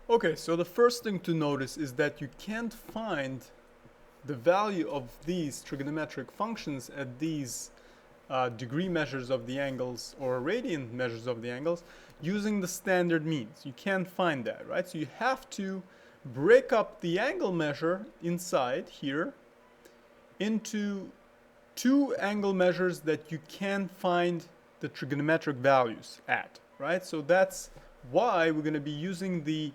Okay, so the first thing to notice is that you can't find the value of these trigonometric functions at these degree measures of the angles or radian measures of the angles using the standard means. You can't find that, right? So you have to break up the angle measure inside here into two angle measures that you can find the trigonometric values at, right? So that's why we're going to be using the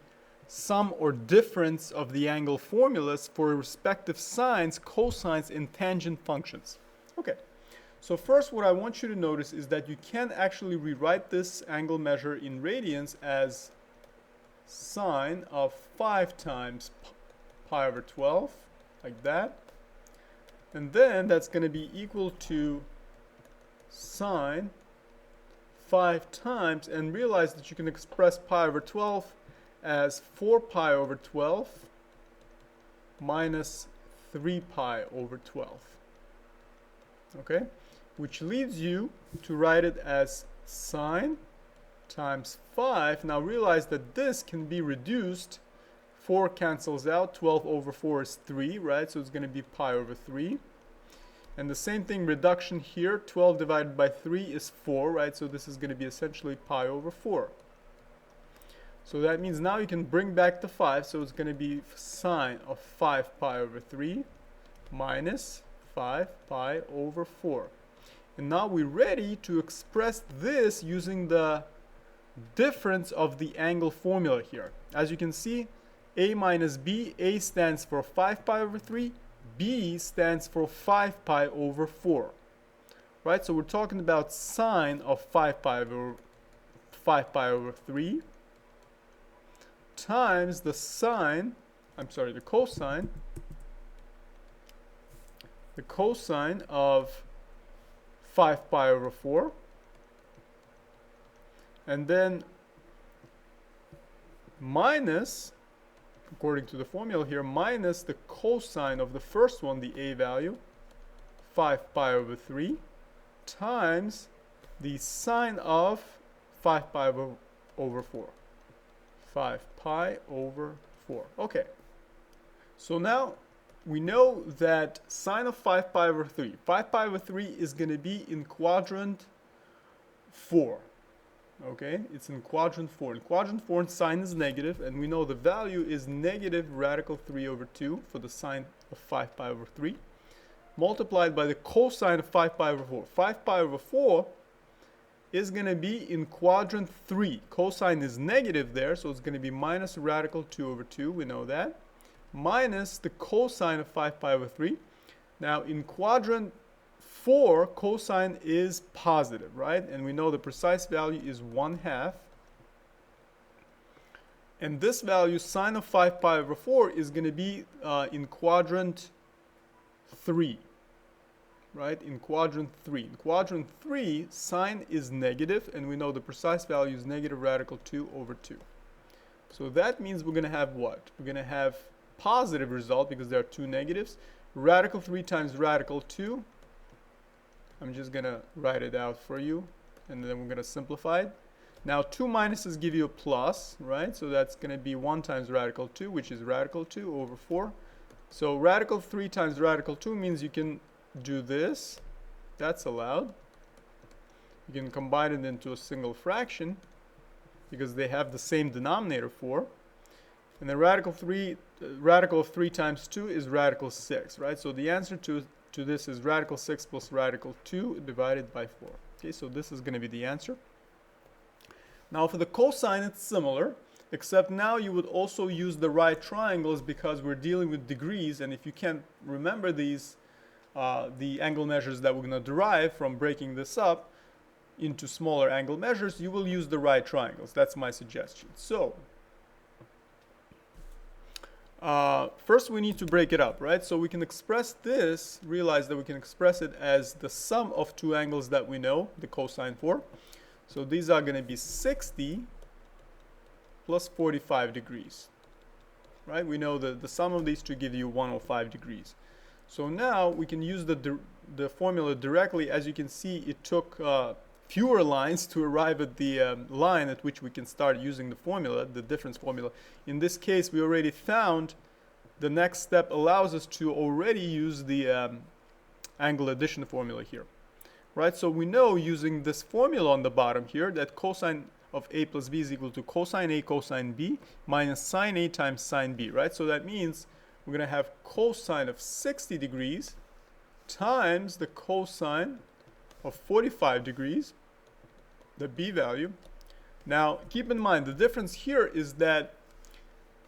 sum or difference of the angle formulas for respective sines, cosines, and tangent functions. Okay, so first what I want you to notice is that you can actually rewrite this angle measure in radians as sine of 5 times pi over 12, like that. And then that's going to be equal to sine 5 times, and realize that you can express pi over 12 as 4 pi over 12 minus 3 pi over 12. Okay? Which leads you to write it as sine times 5. Now realize that this can be reduced. 4 cancels out. 12 over 4 is 3, right? So it's going to be pi over 3. And the same thing, reduction here. 12 divided by 3 is 4, right? So this is going to be essentially pi over 4. So that means now you can bring back the 5. So it's going to be sine of 5 pi over 3 minus 5 pi over 4. And now we're ready to express this using the difference of the angle formula here. As you can see, a minus b, a stands for 5 pi over 3, b stands for 5 pi over 4. Right? So we're talking about sine of 5 pi over 3 times the cosine of 5 pi over 4, and then minus, according to the formula here, minus the cosine of the first one, the a value, 5 pi over 3, times the sine of 5 pi over 4. 5 pi over 4. Okay. So now we know that sine of 5 pi over 3. 5 pi over 3 is going to be in quadrant 4. Okay, it's in quadrant 4. In quadrant 4, sine is negative, and we know the value is negative radical 3 over 2 for the sine of 5 pi over 3, multiplied by the cosine of 5 pi over 4. 5 pi over 4 is going to be in quadrant 3. Cosine is negative there, so it's going to be minus radical 2 over 2, we know that, minus the cosine of 5 pi over 3. Now in quadrant 4, cosine is positive, right? And we know the precise value is 1/2. And this value, sine of 5 pi over 4, is going to be in quadrant 3. Right, in quadrant 3. In quadrant 3, sine is negative, and we know the precise value is negative radical 2 over 2. So that means we're going to have what? We're going to have positive result because there are two negatives. Radical 3 times radical 2. I'm just going to write it out for you, and then we're going to simplify it. Now, 2 minuses give you a plus, right? So that's going to be 1 times radical 2, which is radical 2 over 4. So radical 3 times radical 2 means you can do this. That's allowed. You can combine it into a single fraction because they have the same denominator 4. And then radical of 3 times 2 is radical 6, right? So the answer to this is radical 6 plus radical 2 divided by 4. Okay, so this is going to be the answer. Now for the cosine, it's similar, except now you would also use the right triangles because we're dealing with degrees, and if you can't remember these, the angle measures that we're going to derive from breaking this up into smaller angle measures, you will use the right triangles. That's my suggestion. So first we need to break it up, right? So we can express this, realize that we can express it as the sum of two angles that we know, the cosine for. So these are going to be 60 plus 45 degrees, right? We know that the sum of these two give you 105 degrees. So now we can use the formula directly. As you can see, it took fewer lines to arrive at the line at which we can start using the formula, the difference formula. In this case, we already found the next step allows us to already use the angle addition formula here. Right, so we know using this formula on the bottom here that cosine of a plus b is equal to cosine a cosine b minus sine a times sine b, right? So that means we're going to have cosine of 60 degrees times the cosine of 45 degrees, the b value. Now, keep in mind, the difference here is that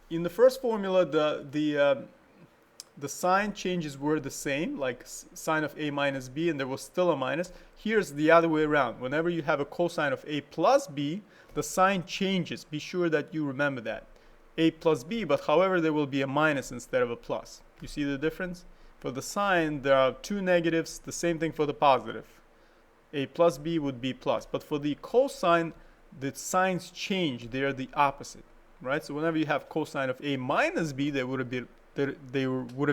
in the first formula, the sign changes were the same, like sine of a minus b, and there was still a minus. Here's the other way around. Whenever you have a cosine of a plus b, the sign changes. Be sure that you remember that. A plus b, but however, there will be a minus instead of a plus. You see the difference? For the sign, there are two negatives. The same thing for the positive. A plus b would be plus. But for the cosine, the signs change. They are the opposite, right? So whenever you have cosine of a minus b, there would have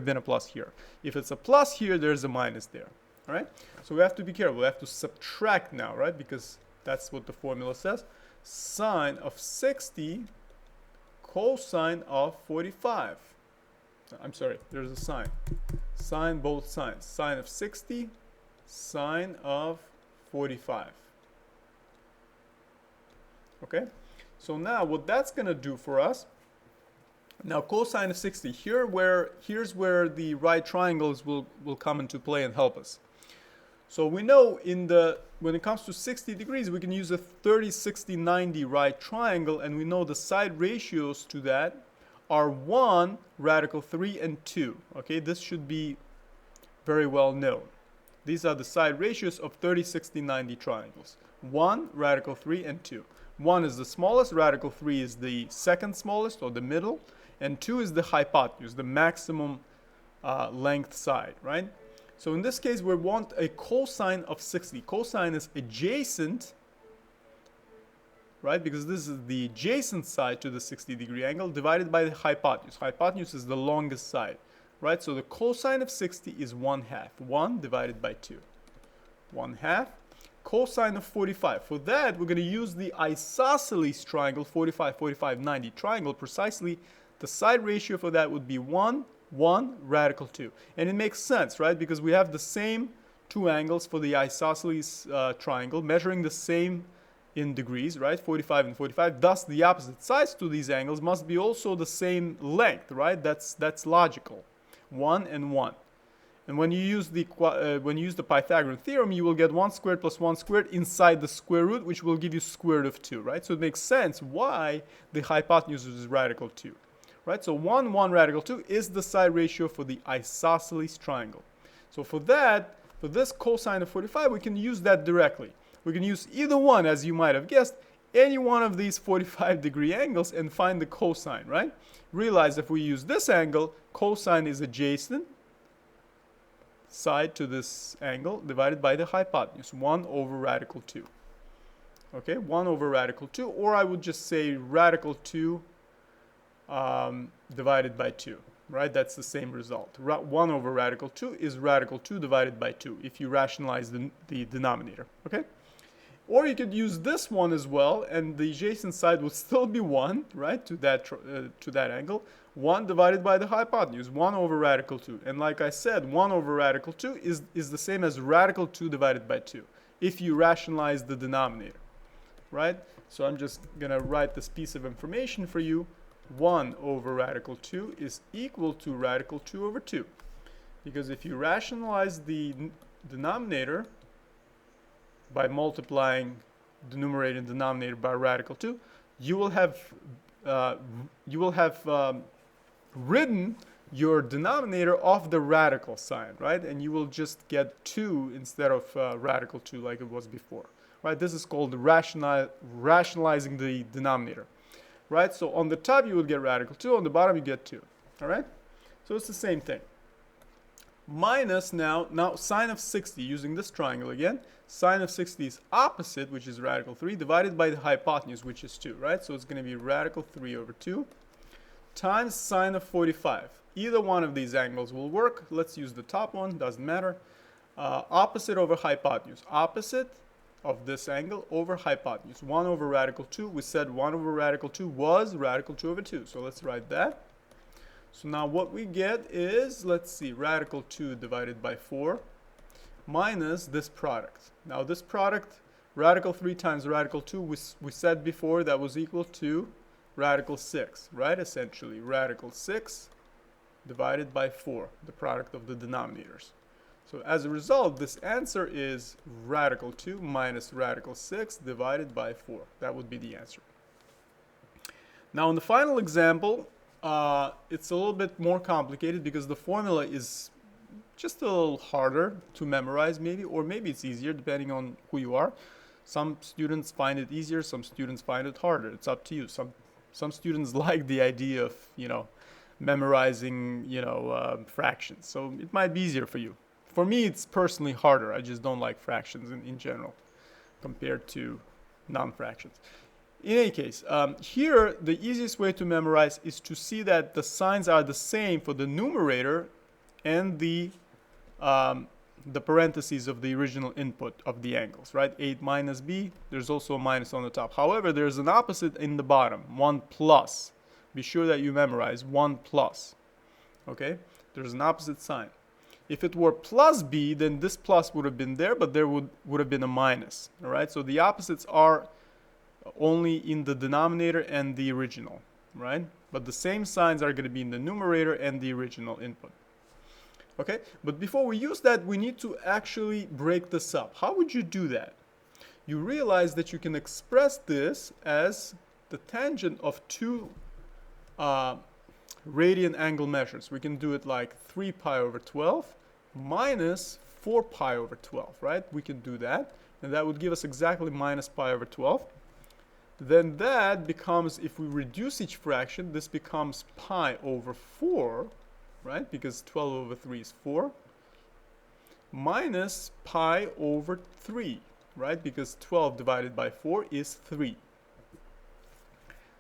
been a plus here. If it's a plus here, there's a minus there. All right? So we have to be careful. We have to subtract now, right? Because that's what the formula says. Sine of 60 cosine of 45. I'm sorry, there's a sine. Sine both sides. Sine of 60, sine of 45. Okay? So now what that's going to do for us, now cosine of 60, here's where the right triangles will come into play and help us. So we know when it comes to 60 degrees, we can use a 30, 60, 90 right triangle, and we know the side ratios to that are 1, radical 3, and 2. Okay, this should be very well known. These are the side ratios of 30, 60, 90 triangles. 1, radical 3, and 2. 1 is the smallest, radical 3 is the second smallest, or the middle, and 2 is the hypotenuse, the maximum length side, right? So in this case, we want a cosine of 60. Cosine is adjacent, right? Because this is the adjacent side to the 60-degree angle divided by the hypotenuse. Hypotenuse is the longest side, right? So the cosine of 60 is 1/2. 1 divided by 2. 1/2. Cosine of 45. For that, we're going to use the isosceles triangle, 45, 45, 90 triangle. Precisely, the side ratio for that would be 1, 1, radical 2. And it makes sense, right? Because we have the same two angles for the isosceles triangle, measuring the same in degrees, right? 45 and 45. Thus, the opposite sides to these angles must be also the same length, right? That's logical. 1 and 1. And when you use the Pythagorean theorem, you will get 1 squared plus 1 squared inside the square root, which will give you square root of 2, right? So it makes sense why the hypotenuse is radical 2, right? So 1, 1, radical 2 is the side ratio for the isosceles triangle. So for this cosine of 45, we can use that directly. We can use either one, as you might have guessed, any one of these 45-degree angles and find the cosine, right? Realize if we use this angle, cosine is adjacent side to this angle divided by the hypotenuse, 1 over radical 2. Okay, 1 over radical 2, or I would just say radical 2 divided by 2, right? That's the same result. 1 over radical 2 is radical 2 divided by 2 if you rationalize the denominator, okay? Or you could use this one as well, and the adjacent side would still be 1, right, to that angle. 1 divided by the hypotenuse, 1 over radical 2. And like I said, 1 over radical 2 is the same as radical 2 divided by 2, if you rationalize the denominator, right? So I'm just going to write this piece of information for you. 1 over radical 2 is equal to radical 2 over 2. Because if you rationalize the denominator by multiplying the numerator and denominator by radical 2, you will have written your denominator of the radical sign, right? And you will just get 2 instead of radical 2 like it was before, right? This is called rationalizing the denominator, right? So on the top you will get radical 2, on the bottom you get 2, all right? So it's the same thing. Minus now sine of 60, using this triangle again, sine of 60 is opposite, which is radical 3, divided by the hypotenuse, which is 2, right? So it's going to be radical 3 over 2 times sine of 45. Either one of these angles will work. Let's use the top one, doesn't matter. Opposite over hypotenuse. Opposite of this angle over hypotenuse. 1 over radical 2. We said 1 over radical 2 was radical 2 over 2. So let's write that. So now what we get is, let's see, radical 2 divided by 4 minus this product. Now this product, radical 3 times radical 2, we said before that was equal to radical 6, right? Essentially, radical 6 divided by 4, the product of the denominators. So as a result, this answer is radical 2 minus radical 6 divided by 4. That would be the answer. Now in the final example, it's a little bit more complicated because the formula is just a little harder to memorize maybe, or maybe it's easier depending on who you are. Some students find it easier, some students find it harder. It's up to you. Some students like the idea of, memorizing, fractions. So it might be easier for you. For me, it's personally harder. I just don't like fractions in general compared to non-fractions. In any case, here the easiest way to memorize is to see that the signs are the same for the numerator and the parentheses of the original input of the angles, right? 8 minus b, there's also a minus on the top. However, there's an opposite in the bottom, 1 plus. Be sure that you memorize 1 plus, okay? There's an opposite sign. If it were plus b, then this plus would have been there, but there would have been a minus, all right? So the opposites are only in the denominator and the original, right? But the same signs are going to be in the numerator and the original input. Okay, but before we use that, we need to actually break this up. How would you do that? You realize that you can express this as the tangent of two radian angle measures. We can do it like 3 pi over 12 minus 4 pi over 12, right? We can do that, and that would give us exactly minus pi over 12. Then that becomes, if we reduce each fraction, this becomes pi over 4, right? Because 12 over 3 is 4, minus pi over 3, right? Because 12 divided by 4 is 3.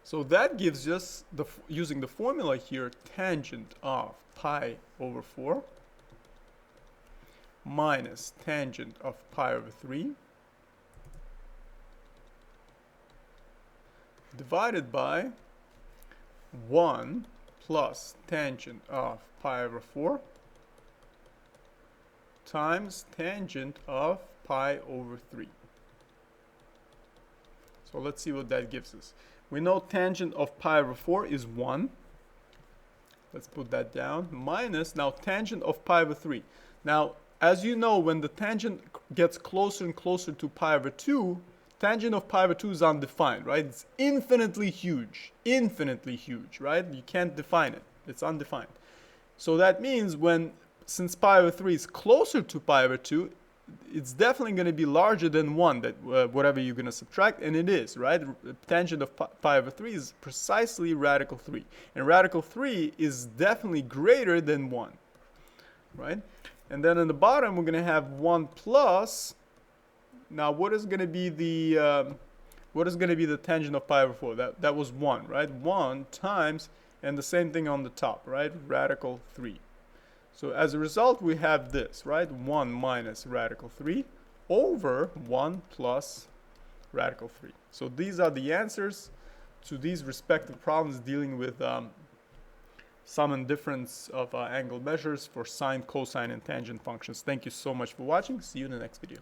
So that gives us, using the formula here, tangent of pi over 4 minus tangent of pi over 3 divided by 1 plus tangent of pi over 4 times tangent of pi over 3. So let's see what that gives us. We know tangent of pi over 4 is 1. Let's put that down. Minus, now tangent of pi over 3. Now, as you know, when the tangent gets closer and closer to pi over 2, tangent of pi over 2 is undefined, right? It's infinitely huge, right? You can't define it. It's undefined. So that means since pi over 3 is closer to pi over 2, it's definitely going to be larger than 1, that whatever you're going to subtract, and it is, right? Tangent of pi over 3 is precisely radical 3. And radical 3 is definitely greater than 1, right? And then in the bottom, we're going to have 1 plus. Now, what is going to be the tangent of pi over 4? That was 1, right? 1 times, and the same thing on the top, right? Radical 3. So as a result, we have this, right? 1 minus radical 3 over 1 plus radical 3. So these are the answers to these respective problems dealing with sum and difference of angle measures for sine, cosine, and tangent functions. Thank you so much for watching. See you in the next video.